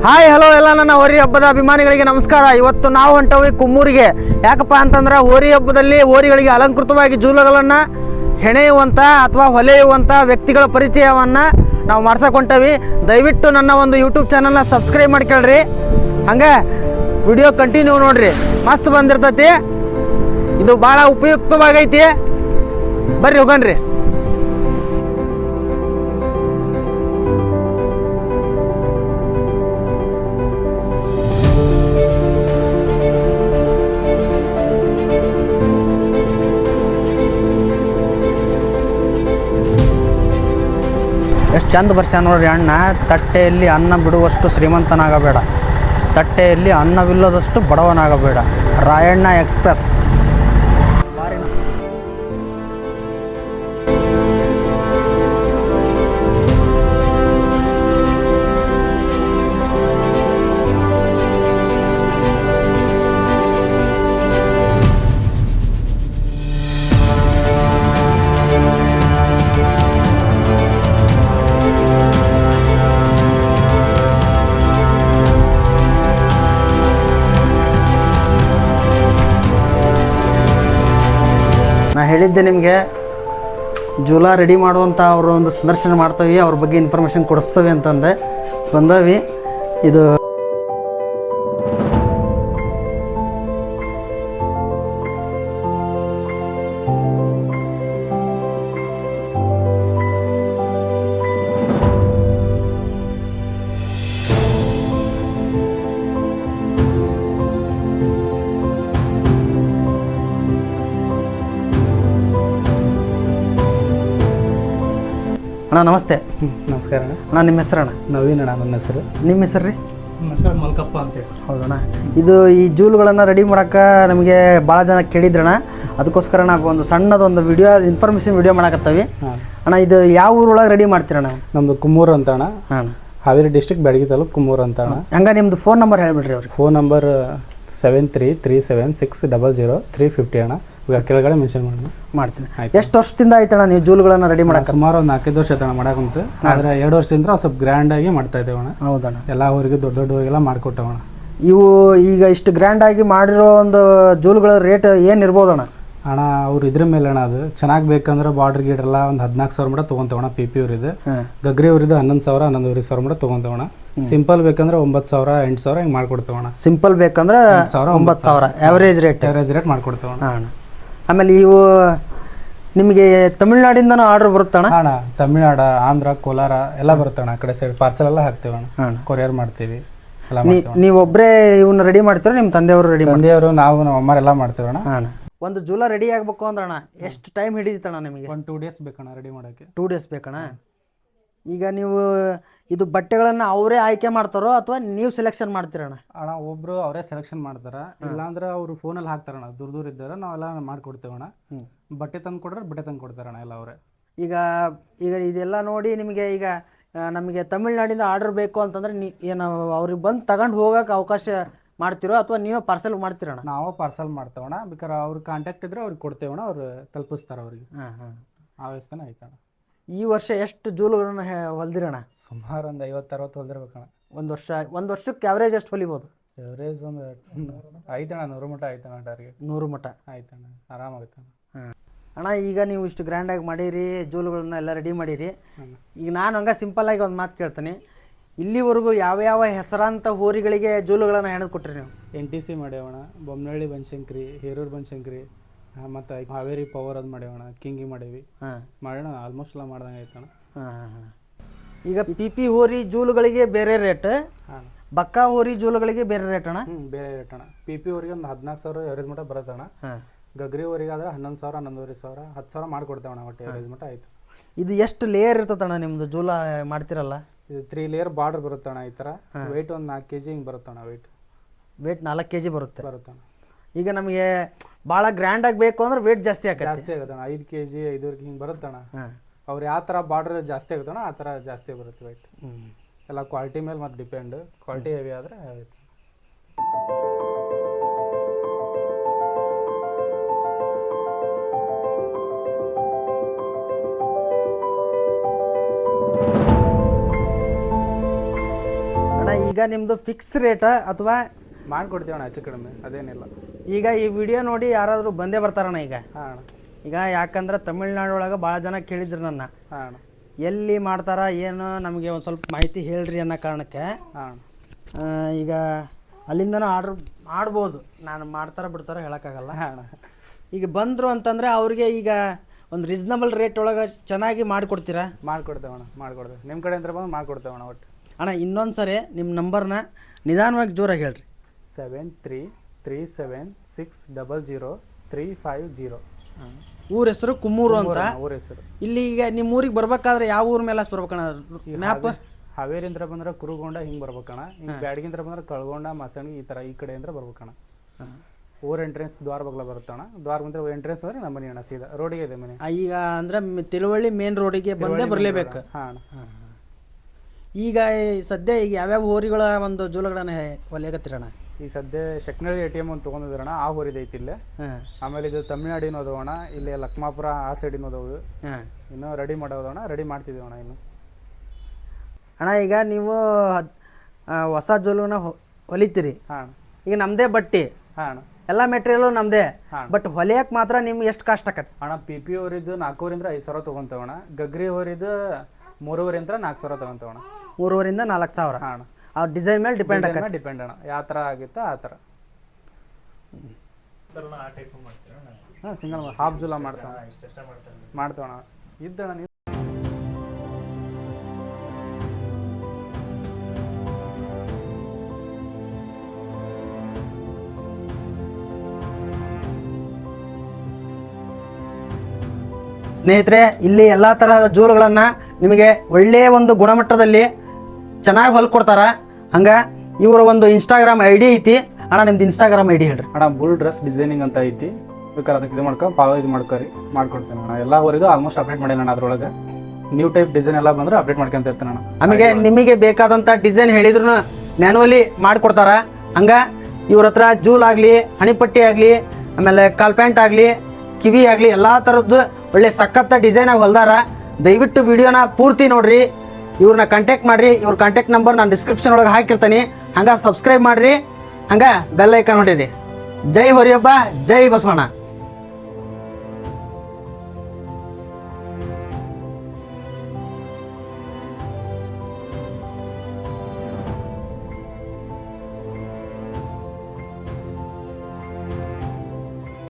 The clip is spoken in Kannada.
ಹಾಯ್ ಹಲೋ ಎಲ್ಲ ನನ್ನ ಹೋರಿ ಹಬ್ಬದ ಅಭಿಮಾನಿಗಳಿಗೆ ನಮಸ್ಕಾರ. ಇವತ್ತು ನಾವು ಹೊಂಟವಿ ಕುಮ್ಮೂರಿಗೆ. ಯಾಕಪ್ಪ ಅಂತಂದ್ರೆ ಹೋರಿ ಹಬ್ಬದಲ್ಲಿ ಹೋರಿಗಳಿಗೆ ಅಲಂಕೃತವಾಗಿ ಜೂಲಗಳನ್ನು ಹೆಣೆಯುವಂಥ ಅಥವಾ ಹೊಲೆಯುವಂಥ ವ್ಯಕ್ತಿಗಳ ಪರಿಚಯವನ್ನು ನಾವು ಮಾಡ್ಸಕ್ಕೆ ಹೊಂಟವಿ. ದಯವಿಟ್ಟು ನನ್ನ ಒಂದು ಯೂಟ್ಯೂಬ್ ಚಾನಲ್ನ ಸಬ್ಸ್ಕ್ರೈಬ್ ಮಾಡ್ಕೊಳ್ರಿ. ಹಂಗೆ ವಿಡಿಯೋ ಕಂಟಿನ್ಯೂ ನೋಡ್ರಿ, ಮಸ್ತ್ ಬಂದಿರ್ತೈತಿ. ಇದು ಭಾಳ ಉಪಯುಕ್ತವಾಗೈತಿ. ಬರ್ರಿ ಹೋಗಣ್ರಿ. ಎಷ್ಟು ಚಂದ ಬರ್ಸ್ಯ ನೋಡ್ರಿ ಅಣ್ಣ. ತಟ್ಟೆಯಲ್ಲಿ ಅನ್ನ ಬಿಡುವಷ್ಟು ಶ್ರೀಮಂತನಾಗಬೇಡ, ತಟ್ಟೆಯಲ್ಲಿ ಅನ್ನವಿಲ್ಲದಷ್ಟು ಬಡವನಾಗಬೇಡ. ರಾಯಣ್ಣ ಎಕ್ಸ್ಪ್ರೆಸ್. ನಾ ಹೇಳಿದ್ದೆ ನಿಮಗೆ ಜೂಲ ರೆಡಿ ಮಾಡುವಂಥ ಅವರು ಒಂದು ಸಂದರ್ಶನ ಮಾಡ್ತೀವಿ, ಅವ್ರ ಬಗ್ಗೆ ಇನ್ಫಾರ್ಮೇಷನ್ ಕೊಡಿಸ್ತೇವೆ ಅಂತಂದೆ ಬಂದವಿ. ಇದು ಅಣ್ಣ ನಮಸ್ತೆ. ನಮಸ್ಕಾರ ಅಣ್ಣ. ಅಣ್ಣ ನಿಮ್ಮ ಹೆಸರು? ಅಣ್ಣ ನವೀನ್ ಅಣ್ಣ ನನ್ನ ಹೆಸರು. ನಿಮ್ಮ ಹೆಸರು ರೀ? ನಮ್ಮ ಹೆಸರು ಮಲ್ಕಪ್ಪ ಅಂತೇಳಿ. ಹೌದಣ್ಣ. ಇದು ಈ ಜೂಲುಗಳನ್ನು ರೆಡಿ ಮಾಡೋಕ್ಕೆ ನಮಗೆ ಭಾಳ ಜನ ಕೇಳಿದ್ರಣ್ಣ, ಅದಕ್ಕೋಸ್ಕರ ನಾವು ಒಂದು ಸಣ್ಣದೊಂದು ವಿಡಿಯೋ ಇನ್ಫಾರ್ಮೇಷನ್ ವಿಡಿಯೋ ಮಾಡಕತ್ತೀವಿ. ಅಣ್ಣ ಇದು ಯಾವ ಊರೊಳಗೆ ರೆಡಿ ಮಾಡ್ತೀರಣ್ಣ? ನಮ್ಮದು ಕುಮ್ಮೂರು ಅಂತ ಅಣ್ಣ. ಹಾಂ, ಹಾವೇರಿ ಡಿಸ್ಟ್ರಿಕ್ಟ್ ಬ್ಯಾಡಗಿ ತಾಲೂಕು ಕುಮ್ಮೂರು ಅಂತ ಅಣ್ಣ. ಹಂಗೆ ನಿಮ್ಮದು ಫೋನ್ ನಂಬರ್ ಹೇಳಿಬಿಡ್ರಿ ಅವ್ರಿಗೆ. ಫೋನ್ ನಂಬರ್ 7337600350 ಅಣ್ಣ. ಈಗ ಕೆಳಗಡೆ ಮೆನ್ಷನ್ ಮಾಡೋಣ. ಮಾಡ್ತೀನಿ. ಎಷ್ಟು ವರ್ಷದಿಂದ ಆಯ್ತಣ್ಣ ನೀವು ಜೂಲುಗಳನ್ನು ರೆಡಿ ಮಾಡಕ್ಕೆ? ಸುಮಾರು ಒಂದು 4-5 ವರ್ಷ ಆಯ್ತಣ್ಣ ಮಾಡಕ್ಕಂತು. ಆದರೆ 2 ವರ್ಷದಿಂದ ಸ್ವಲ್ಪ ಗ್ರ್ಯಾಂಡಾಗಿ ಮಾಡ್ತಾ ಇದ್ದೇವೆ ಅಣ್ಣ. ಹೌದಣ್ಣ. ಎಲ್ಲ ಊರಿಗೆ ದೊಡ್ಡ ದೊಡ್ಡವರಿಗೆಲ್ಲ ಮಾಡಿಕೊಟ್ಟವಣ್ಣ. ಇವು ಈಗ ಇಷ್ಟು ಗ್ರ್ಯಾಂಡಾಗಿ ಮಾಡಿರೋ ಒಂದು ಜೂಲುಗಳ ರೇಟ್ ಏನು ಇರ್ಬೋದಣ್ಣ? ಅಣ್ಣ ಅವ್ರು ಇದ್ರ ಮೇಲೆ ಅಣ್ಣ, ಅದು ಚೆನ್ನಾಗಿ ಬೇಕಂದ್ರೆ ಬಾರ್ಡ್ರ್ ಗೀಡ್ರೆಲ್ಲ ಒಂದು 14,000 ಮಟ್ಟ ತೊಗೊಂತವಣ್ಣ. PP ಊರಿದ್ದು, ಗಗ್ರಿ ಊರಿದ್ದು 11,000 11,500 ಮಟ್ಟ ತೊಗೊಂತವಣ್ಣ. ಸಿಂಪಲ್ ಬೇಕಂದ್ರೆ 9,000 8,000 ಹಿಂಗೆ ಮಾಡ್ಕೊಡ್ತೇವಣ್ಣ. ಸಿಂಪಲ್ ಬೇಕಂದ್ರೆ 9,000 ಆವ್ರೇಜ್ ರೇಟ್ ಮಾಡ್ಕೊಡ್ತೇವಣ್ಣ. ಹಾಂ. ಆಮೇಲೆ ಇವು ನಿಮಗೆ ತಮಿಳ್ನಾಡಿಂದನೂ ಆರ್ಡರ್ ಬರುತ್ತಣ್ಣ? ಅಣ್ಣ ತಮಿಳ್ನಾಡು, ಆಂಧ್ರ, ಕೋಲಾರ ಎಲ್ಲ ಬರುತ್ತಣ್ಣ. ಆ ಕಡೆ ಸೈಡ್ ಪಾರ್ಸಲ್ ಎಲ್ಲ ಹಾಕ್ತೇವಣ್ಣ. ಕೊರಿಯರ್ ಮಾಡ್ತೀವಿ ಎಲ್ಲ. ನೀವು ಒಬ್ಬರೇ ಇವನ್ನ ರೆಡಿ ಮಾಡ್ತೀರ? ನಿಮ್ಮ ತಂದೆಯವರು ರೆಡಿ? ತಂದೆಯವರು, ನಾವು, ನಮ್ಮ ಅಮ್ಮರೆಲ್ಲ ಮಾಡ್ತೇವಣ್ಣ. ಹಾಂ. ಒಂದು ಜೂಲ ರೆಡಿ ಆಗ್ಬೇಕು ಅಂದ್ರಣ್ಣ ಎಷ್ಟು ಟೈಮ್ ಹಿಡಿತಣ್ಣ ನಿಮಗೆ? 1-2 ಡೇಸ್ ಬೇಕಣ್ಣ ರೆಡಿ ಮಾಡೋಕ್ಕೆ. 2 ಡೇಸ್ ಬೇಕಣ್ಣ. ಈಗ ನೀವು ಇದು ಬಟ್ಟೆಗಳನ್ನು ಅವರೇ ಆಯ್ಕೆ ಮಾಡ್ತಾರೋ ಅಥವಾ ನೀವು ಸೆಲೆಕ್ಷನ್ ಮಾಡ್ತೀರಣ್ಣ? ಅಣ್ಣ ಒಬ್ರು ಅವರೇ ಸೆಲೆಕ್ಷನ್ ಮಾಡ್ತಾರೆ, ಇಲ್ಲಾಂದ್ರೆ ಅವರು ಫೋನಲ್ಲಿ ಹಾಕ್ತಾರಣ್ಣ. ದೂರ ಇದ್ದಾರೆ, ನಾವೆಲ್ಲ ಮಾಡ್ಕೊಡ್ತೇವಣ್ಣ. ಬಟ್ಟೆ ತಂದು ಕೊಡ್ರೆ ಬಟ್ಟೆ ತಂದು ಕೊಡ್ತಾರಣ್ಣ ಎಲ್ಲ ಅವರೇ. ಈಗ ಇದೆಲ್ಲ ನೋಡಿ ನಿಮಗೆ ಈಗ ನಮಗೆ ತಮಿಳ್ನಾಡಿಂದ ಆರ್ಡರ್ ಬೇಕು ಅಂತಂದ್ರೆ ಏನು ಅವ್ರಿಗೆ ಬಂದು ತಗೊಂಡು ಹೋಗೋಕೆ ಅವಕಾಶ ಮಾಡ್ತಿರೋ ಅಥವಾ ನೀವೇ ಪಾರ್ಸಲ್ ಮಾಡ್ತೀರಣ್ಣ? ನಾವು ಪಾರ್ಸಲ್ ಮಾಡ್ತೇವಣ್ಣ. ಬೇಕಾದ್ರೆ ಅವ್ರ ಕಾಂಟ್ಯಾಕ್ಟ್ ಇದ್ರೆ ಅವ್ರಿಗೆ ಕೊಡ್ತೇವಣ್ಣ, ಅವ್ರು ತಲುಪಿಸ್ತಾರೆ ಅವ್ರಿಗೆ. ಆ ವ್ಯವಸ್ಥೆನ ಆಯ್ತಣ್ಣ. ಈ ವರ್ಷ ಎಷ್ಟು ಜೂಲುಗಳನ್ನು ಹೊಲ್ದಿರಣ್ಣ? ಸುಮಾರು ಒಂದು 50-60 ಹೊಲ್ದಿರ್ಬೇಕಣ್ಣ. ಒಂದು ವರ್ಷಕ್ಕೆ ಆವ್ರೇಜ್ ಎಷ್ಟು ಹೊಲಿಬೋದು? ಎವರೇಜ್ ಒಂದು ಆಯ್ತಣ್ಣ 100 ಮಟ್ಟ ಆಯ್ತಣ್ಣ. ಟಾರ್ಗೆಟ್ 100 ಮಟ್ಟ ಆಯ್ತಣ್ಣ, ಆರಾಮಾಗುತ್ತಣ್ಣ. ಹಾಂ ಅಣ್ಣ, ಈಗ ನೀವು ಇಷ್ಟು ಗ್ರ್ಯಾಂಡಾಗಿ ಮಾಡೀರಿ, ಜೂಲುಗಳನ್ನ ಎಲ್ಲ ರೆಡಿ ಮಾಡೀರಿ. ಈಗ ನಾನು ಹಂಗೆ ಸಿಂಪಲ್ಲಾಗಿ ಒಂದು ಮಾತು ಕೇಳ್ತೀನಿ. ಇಲ್ಲಿವರೆಗೂ ಯಾವ್ಯಾವ ಹೆಸರಾಂತ ಹೋರಿಗಳಿಗೆ ಜೂಲುಗಳನ್ನು ಹೆಣೆದು ಕೊಟ್ರಿ ನೀವು? NTC ಮಾಡ್ಯಾವಣ್ಣ, ಬೊಮ್ಮನಹಳ್ಳಿ ಬನಶಂಕರಿ, ಹೇರೂರು ಬನಶಂಕರಿ, ಮತ್ತು ಹಾವೇರಿ ಪವರ್ ಅದು ಮಾಡ್ಯಾವಣ್ಣ, ಕಿಂಗಿ ಮಾಡೇವಿ. ಮಾಡೋಣ ಆಲ್ಮೋಸ್ಟ್ ಎಲ್ಲ ಮಾಡ್ದಂಗೆ ಆಯ್ತಣ್ಣ. ಈಗ PP ಹೋರಿ ಜೂಲುಗಳಿಗೆ ಬೇರೆ ರೇಟ್, ಬಕ್ಕಾ ಹೋರಿ ಜೂಲುಗಳಿಗೆ ಬೇರೆ ರೇಟ್ ಅಣ್ಣ? ಬೇರೆ ರೇಟ್ ಅಣ್ಣ. PP ಹೋರಿಗೆ ಒಂದು 14,000 ಎವರೇಜ್ ಮಟ್ಟ ಬರುತ್ತಣ್ಣ. ಗಗ್ರಿ ಹೋರಿಗೆ ಆದರೆ 11,000 11,500 10,000 ಮಾಡ್ಕೊಡ್ತೇವಣ್ಣ. ಒಟ್ಟು ಎವರೇಜ್ ಮಟ್ಟ ಆಯ್ತು. ಇದು ಎಷ್ಟು ಲೇಯರ್ ಇರ್ತದಣ್ಣ ನಿಮ್ಮದು ಜೂಲ ಮಾಡ್ತಿರಲ್ಲ? ಇದು 3 ಲೇಯರ್ ಬಾರ್ಡರ್ ಬರುತ್ತಣ್ಣ. ಈ ಥರ ವೆಯ್ಟ್ ಒಂದು 4 kg ಹಿಂಗೆ ಬರುತ್ತಣ್ಣ. Weight 4 kg ಬರುತ್ತಣ್ಣ. ಈಗ ನಮಗೆ ಭಾಳ ಗ್ರ್ಯಾಂಡಾಗಿ ಬೇಕು ಅಂದ್ರೆ ವೆಯ್ಟ್ ಜಾಸ್ತಿ ಆಗುತ್ತಣ್ಣ. 5 kg 5 ಹಿಂಗೆ ಬರುತ್ತಣ್ಣ. ಅವ್ರು ಯಾವ ಥರ ಬಾರ್ಡರ್ ಜಾಸ್ತಿ ಆಗುತ್ತಣ್ಣ ಆ ಥರ ಜಾಸ್ತಿ ಬರುತ್ತೆ ವೆಯ್ಟ್. ಎಲ್ಲ ಕ್ವಾಲಿಟಿ ಮೇಲೆ ಮತ್ತು ಡಿಪೆಂಡ್. ಕ್ವಾಲಿಟಿ ಹೆವಿ ಆದರೆ ಆಗುತ್ತೆ. ಈಗ ನಿಮ್ಮದು ಫಿಕ್ಸ್ ರೇಟ್ ಅಥವಾ ಮಾಡ್ಕೊಡ್ತೀವಿ ಅಣ್ಣ, ಹೆಚ್ಚು ಕಡಿಮೆ ಅದೇನಿಲ್ಲ. ಈಗ ಈ ವಿಡಿಯೋ ನೋಡಿ ಯಾರಾದರೂ ಬಂದೇ ಬರ್ತಾರಣ್ಣ ಈಗ? ಹಾಂ ಅಣ್ಣ. ಈಗ ಯಾಕಂದ್ರೆ ತಮಿಳ್ನಾಡು ಒಳಗೆ ಭಾಳ ಜನ ಕೇಳಿದ್ರು ನನ್ನ, ಹಾಂ ಅಣ್ಣ. ಎಲ್ಲಿ ಮಾಡ್ತಾರ ಏನು ನಮಗೆ ಒಂದು ಸ್ವಲ್ಪ ಮಾಹಿತಿ ಹೇಳ್ರಿ ಅನ್ನೋ ಕಾರಣಕ್ಕೆ ಹಾಂ ಈಗ ಅಲ್ಲಿಂದನೂ ಆರ್ಡ್ರ್ ಮಾಡ್ಬೋದು. ನಾನು ಮಾಡ್ತಾರ ಬಿಡ್ತಾರ ಹೇಳೋಕ್ಕಾಗಲ್ಲ. ಹಾಂ ಅಣ್ಣ. ಈಗ ಬಂದರು ಅಂತಂದರೆ ಅವ್ರಿಗೆ ಈಗ ಒಂದು ರೀಸ್ನಬಲ್ ರೇಟ್ ಒಳಗೆ ಚೆನ್ನಾಗಿ ಮಾಡಿಕೊಡ್ತೀರಾ? ಮಾಡ್ಕೊಡ್ತೇವೆ ಅಣ್ಣ, ಮಾಡ್ಕೊಡ್ತೇವೆ. ನಿಮ್ಮ ಕಡೆ ಅಂತ ಬಂದು ಮಾಡ್ಕೊಡ್ತೇವೆ ಅಣ್ಣ. ಒಟ್ಟು ಅಣ್ಣ ಇನ್ನೊಂದು ಸರಿ ನಿಮ್ಮ ನಂಬರ್ನ ನಿಧಾನವಾಗಿ ಜೋರಾಗಿ ಹೇಳ್ರಿ. 7336003550. ಊರ ಹೆಸರು ಕುಮ್ಮೂರು ಅಂತ. ಊರ ಹೆಸರು. ಇಲ್ಲಿ ಈಗ ನಿಮ್ಮ ಊರಿಗೆ ಬರ್ಬೇಕಾದ್ರೆ ಯಾವ ಊರ ಮೇಲೆ ಬರ್ಬೇಕಣ್ಣ ಮ್ಯಾಪ್? ಹಾವೇರಿಂದ್ರ ಬಂದ್ರೆ ಕುರುಗೊಂಡ ಹಿಂಗೆ ಬರ್ಬೇಕಣ್ಣ. ಹಿಂಗೆ ಬ್ಯಾಡಗಿಂದ್ರ ಬಂದ್ರೆ ಕಳ್ಗೊಂಡ ಮಸಣಿ ಈ ಥರ ಈ ಕಡೆಯಿಂದ ಬರ್ಬೇಕಣ್ಣ. ಊರ್ ಎಂಟ್ರೆನ್ಸ್ ದ್ವಾರ ಬಗ್ಲ ಬರುತ್ತಣ್ಣ. ದ್ವಾರ ಬಂದ್ರೆ ಎಂಟ್ರೆನ್ಸ್ ಬಂದ್ರೆ ನಮ್ಮ ಮನೆ ಅಣ್ಣ, ಸೀದಾ ರೋಡಿಗೆ ಇದೆ ಮನೆ. ಈಗ ಅಂದ್ರೆ ತಿಳುವಳ್ಳಿ ಮೇನ್ ರೋಡಿಗೆ ಬಂದೇ ಬರಲೇಬೇಕು. ಹಾಂ. ಈಗ ಸದ್ಯ ಈಗ ಯಾವ್ಯಾವ ಹೋರಿಗಳ ಒಂದು ಜೋಲಗಳನ್ನ ಹೊಲಿಯಕತ್ತೀರಣ್ಣ? ಈ ಸದ್ಯ ಶಕ್ನಳ್ಳಿ ATM ಒಂದು ತೊಗೊಂಡಿದ್ರಣ್ಣ, ಆ ಹೋರಿದೈತಿ ಇಲ್ಲೇ. ಆಮೇಲೆ ಇದು ತಮಿಳ್ನಾಡಿನ ಅದಾವಣ್ಣ, ಇಲ್ಲಿ ಲಕ್ಮಾಪುರ ಆ ಸೈಡಿನ ಅದಾವು. ಇನ್ನೂ ರೆಡಿ ಮಾಡೋದಣ್ಣ, ರೆಡಿ ಮಾಡ್ತಿದ್ದೀವಿ ಅಣ್ಣ ಇನ್ನು. ಅಣ್ಣ ಈಗ ನೀವು ಹೊಸ ಜೋಲುನ ಹೊಲಿತೀರಿ. ಹಾಂ. ಈಗ ನಮ್ಮದೇ ಬಟ್ಟೆ, ಹಾಂ ಎಲ್ಲ ಮೆಟೀರಿಯಲು ನಮ್ಮದೇ, ಬಟ್ ಹೊಲಿಯಕ್ಕೆ ಮಾತ್ರ ನಿಮ್ಗೆ ಎಷ್ಟು ಕಾಸ್ಟ್ ಆಕತ್ತೆ ಅಣ್ಣ? PP ಹೋರಿದ್ದು 4000ರಿಂದ 5000 ತೊಗೊಂತೇವಣ್ಣ. ಗಗ್ರಿ ಹೋರಿದ್ದು 3000ರಿಂದ 4000 ತೊಗೊಂತೇವಣ್ಣ. 3000ರಿಂದ 4000. ಹಾಂ. ಆ ಡಿಸೈನ್ ಮೇಲೆ ಡಿಪೆಂಡ್ ಆಗುತ್ತೆ. ಡಿಪೆಂಡ್ ಅಣ್ಣ, ಯಾವ ಥರ ಆಗುತ್ತೋ ಆ ಥರ. ಹಾಂ, ಸಿಂಗಲ್ ಹಾಫ್ ಜೂಲ ಮಾಡ್ತೇವಣ್ಣ. ಇದ್ದಣ್ಣ ನೀವು ಸ್ನೇಹಿತರೆ, ಇಲ್ಲಿ ಎಲ್ಲ ತರಹದ ಜೂಲುಗಳನ್ನು ನಿಮಗೆ ಒಳ್ಳೆಯ ಒಂದು ಗುಣಮಟ್ಟದಲ್ಲಿ ಚೆನ್ನಾಗಿ ಹೊಲ್ಕೊಡ್ತಾರ. ಹಂಗೆ ಇವರ ಒಂದು ಇನ್ಸ್ಟಾಗ್ರಾಮ್ ID ಐತಿ ಅಣ್ಣ. ನಿಮ್ದು ಇನ್ಸ್ಟಾಗ್ರಾಮ್ ID ಹೇಳ್ರಿ ಅಣ್ಣ. ಬುಲ್ ಡ್ರೆಸ್ ಡಿಸೈನಿಂಗ್ ಅಂತ ಐತಿ, ಬೇಕಾದ್ರೆ ಅದಕ್ಕೆ ಇದು ಫಾಲೋ ಮಾಡ್ಕೊರಿ, ಮಾಡ್ಕೊಡ್ತೇನೆ ಅಣ್ಣ. ಎಲ್ಲವರೆಗೂ ಆಲ್ಮೋಸ್ಟ್ ಅಪ್ಡೇಟ್ ಮಾಡಿಲ್ಲ ಅಣ್ಣ. ಅದ್ರೊಳಗೆ ನ್ಯೂ ಟೈಪ್ ಡಿಸೈನ್ ಎಲ್ಲ ಬಂದ್ರೆ ಅಪ್ಡೇಟ್ ಮಾಡ್ಕೊಂತ ಇರ್ತೀನಿ ಅಣ್ಣ. ಆಮೇಲೆ ನಿಮಗೆ ಬೇಕಾದಂಥ ಡಿಸೈನ್ ಹೇಳಿದ್ರು ಮ್ಯಾನುವಲಿ ಮಾಡಿಕೊಡ್ತಾರ. ಹಂಗೆ ಇವ್ರ ಹತ್ರ ಜೂಲ್ ಆಗಲಿ, ಹಣಿಪಟ್ಟಿ ಆಗಲಿ, ಆಮೇಲೆ ಕಾಲ್ ಪ್ಯಾಂಟ್ ಆಗಲಿ, ಕಿವಿ ಆಗಲಿ, ಎಲ್ಲ ಥರದ್ದು ಒಳ್ಳೆ ಸಖತ್ತ ಡಿಸೈನಾಗಿ ಹೊಲ್ದಾರ. ದಯವಿಟ್ಟು ವಿಡಿಯೋನ ಪೂರ್ತಿ ನೋಡ್ರಿ, ಇವ್ರನ್ನ ಕಾಂಟ್ಯಾಕ್ಟ್ ಮಾಡಿರಿ. ಇವ್ರ ಕಾಂಟ್ಯಾಕ್ಟ್ ನಂಬರ್ ನಾನು ಡಿಸ್ಕ್ರಿಪ್ಷನ್ ಒಳಗೆ ಹಾಕಿರ್ತೀನಿ. ಹಂಗೆ ಸಬ್ಸ್ಕ್ರೈಬ್ ಮಾಡಿರಿ, ಹಂಗೆ ಬೆಲ್ ಐಕಾನ್ ಹೊಡೀರಿ. ಜೈ ಹೊರಿಯಬ್ಬ, ಜೈ ಬಸವಣ್ಣ.